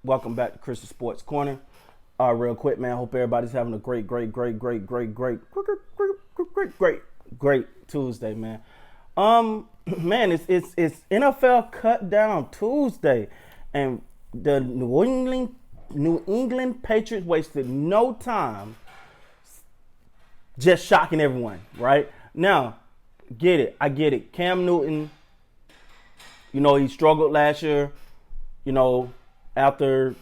Welcome back to Christian Sports Corner. Real quick, man. Hope everybody's having a great Tuesday, man. Man, it's NFL Cut Down Tuesday, and the New England Patriots wasted no time just shocking everyone. Right now, I get it. Cam Newton, he struggled last year. After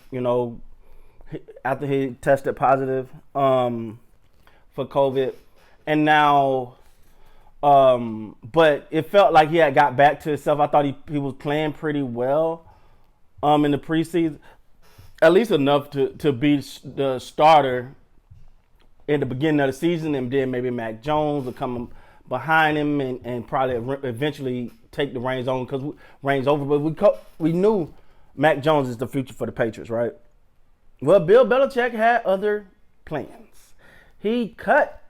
he tested positive for COVID, and now, but it felt like he had got back to himself. I thought he was playing pretty well in the preseason, at least enough to be the starter in the beginning of the season, and then maybe Mac Jones will come behind him and probably eventually take the reins over. But we knew Mac Jones is the future for the Patriots, right? Well, Bill Belichick had other plans. He cut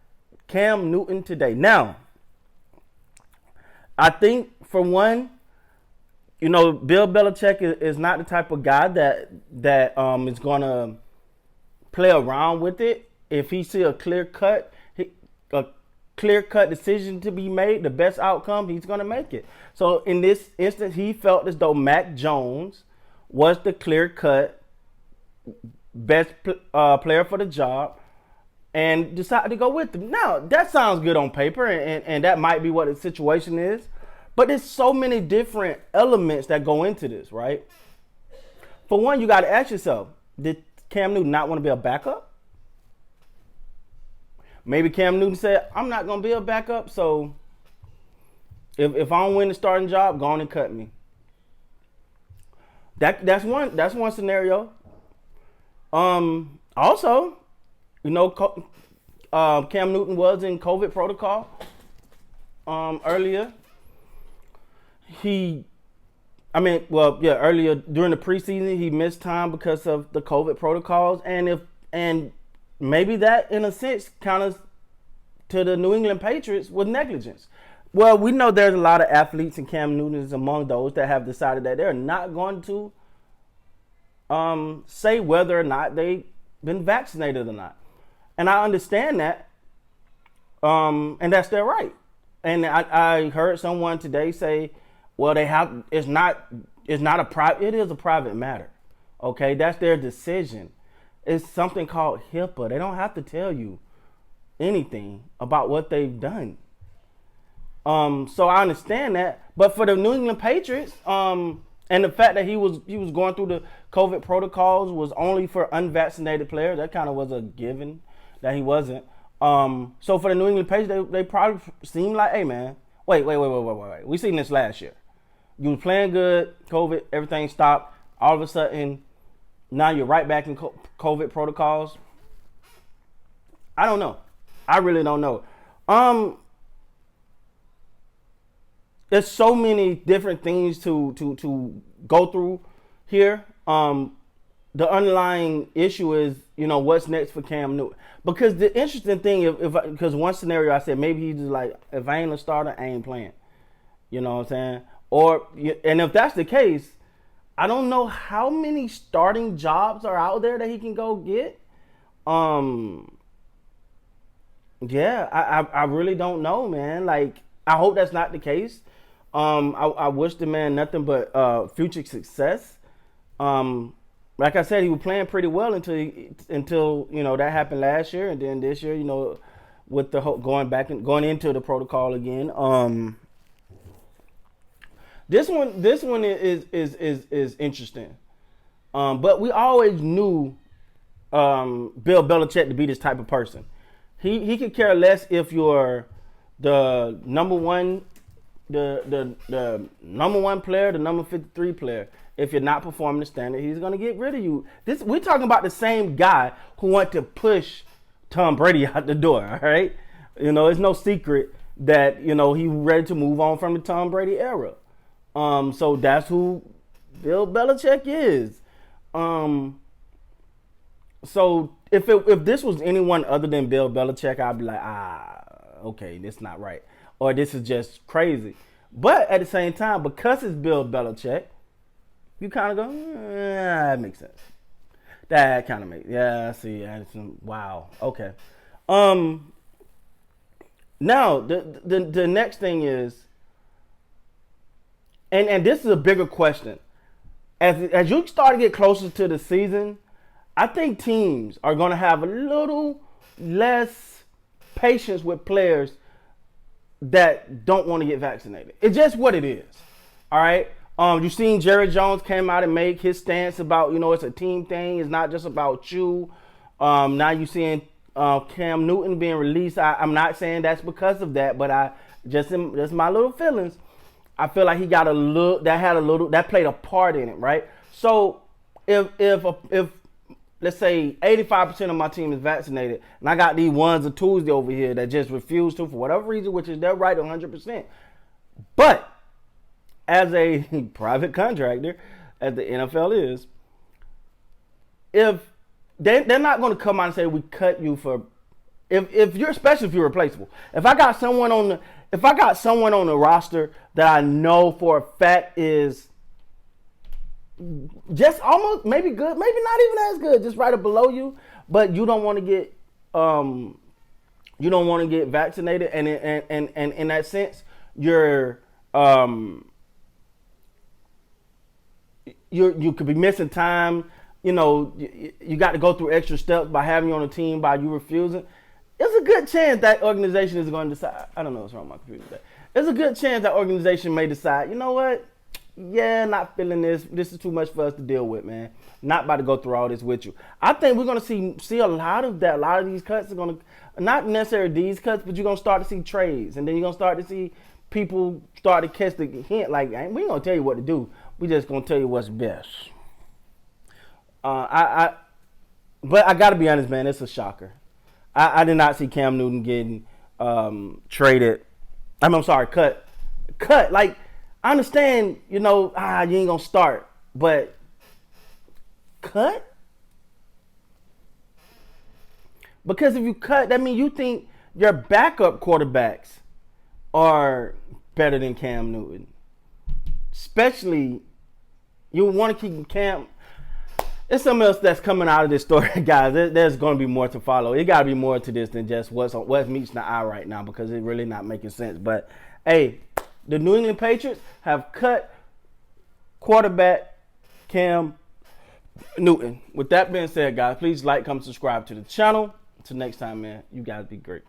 Cam Newton today. Now, I think for one, Bill Belichick is not the type of guy that is going to play around with it. If he see a clear cut decision to be made, the best outcome, he's going to make it. So in this instance, he felt as though Mac Jones was the clear-cut best player for the job and decided to go with him. Now, that sounds good on paper, and that might be what the situation is, but there's so many different elements that go into this, right? For one, you got to ask yourself, did Cam Newton not want to be a backup? Maybe Cam Newton said, I'm not going to be a backup, so if I don't win the starting job, go on and cut me. That's one scenario. Also, Cam Newton was in COVID protocol earlier. Earlier during the preseason, he missed time because of the COVID protocols, and maybe that, in a sense, counters to the New England Patriots with negligence. Well, we know there's a lot of athletes, and Cam Newton is among those that have decided that they're not going to say whether or not they've been vaccinated or not. And I understand that, and that's their right. And I heard someone today say, well, it is a private matter. Okay, that's their decision. It's something called HIPAA. They don't have to tell you anything about what they've done. So I understand that, but for the New England Patriots, and the fact that he was going through the COVID protocols was only for unvaccinated players. That kind of was a given that he wasn't. So for the New England Patriots, they probably seemed like, hey man, wait. We seen this last year. You was playing good, COVID, everything stopped. All of a sudden, now you're right back in COVID protocols. I don't know. I really don't know. There's so many different things to go through here. The underlying issue is, what's next for Cam Newton? Because the interesting thing, because one scenario I said maybe he's just like, if I ain't a starter, I ain't playing. You know what I'm saying? And if that's the case, I don't know how many starting jobs are out there that he can go get. I really don't know, man. Like, I hope that's not the case. I wish the man nothing but future success. Like I said, he was playing pretty well until that happened last year, and then this year, with the going into the protocol again. This one is interesting. But we always knew Bill Belichick to be this type of person. He could care less if you're the number one. The number one player, the number 53 player. If you're not performing the standard, he's going to get rid of you. We're talking about the same guy who wanted to push Tom Brady out the door, all right? It's no secret that, he ready to move on from the Tom Brady era. So that's who Bill Belichick is. So if this was anyone other than Bill Belichick, I'd be like, okay, this is not right. Or this is just crazy. But at the same time, because it's Bill Belichick, you kind of go, that makes sense. That kind of makes, yeah. I see. Wow. Okay. Um. Now the next thing is, and this is a bigger question. As you start to get closer to the season, I think teams are going to have a little less patience with players that don't want to get vaccinated. It's just what it is. All right. You've seen Jerry Jones came out and make his stance about, it's a team thing. It's not just about you. Now you're seeing Cam Newton being released. I'm not saying that's because of that, but just my little feelings. I feel like he got that played a part in it, right? So if let's say 85% of my team is vaccinated, and I got these ones or twos over here that just refuse to for whatever reason, which is their right 100%. But as a private contractor, as the NFL is, if they're not going to come out and say we cut you for, if you're, especially if you're replaceable. If I got someone on the roster that I know for a fact is just almost maybe good, maybe not even as good, just right up below you, but you don't want to get vaccinated, and in that sense, you could be missing time. You got to go through extra steps by having you on the team by you refusing. There's a good chance that organization is going to decide. I don't know what's wrong with my computer today. There's a good chance that organization may decide, you know what? Yeah, not feeling this. This is too much for us to deal with, man. Not about to go through all this with you. I think we're going to see a lot of that. A lot of these cuts are going to, not necessarily these cuts, but you're going to start to see trades. And then you're going to start to see people start to catch the hint. Like, we ain't going to tell you what to do. We just going to tell you what's best. But I got to be honest, man. It's a shocker. I did not see Cam Newton getting traded. I'm sorry, cut. Like, I understand, you ain't going to start, but cut? Because if you cut, that means you think your backup quarterbacks are better than Cam Newton. Especially, you want to keep Cam. There's something else that's coming out of this story, guys. There's going to be more to follow. It got to be more to this than just what meets the eye right now, because it's really not making sense. But, hey, the New England Patriots have cut quarterback Cam Newton. With that being said, guys, please like, comment, subscribe to the channel. Until next time, man, you guys be great.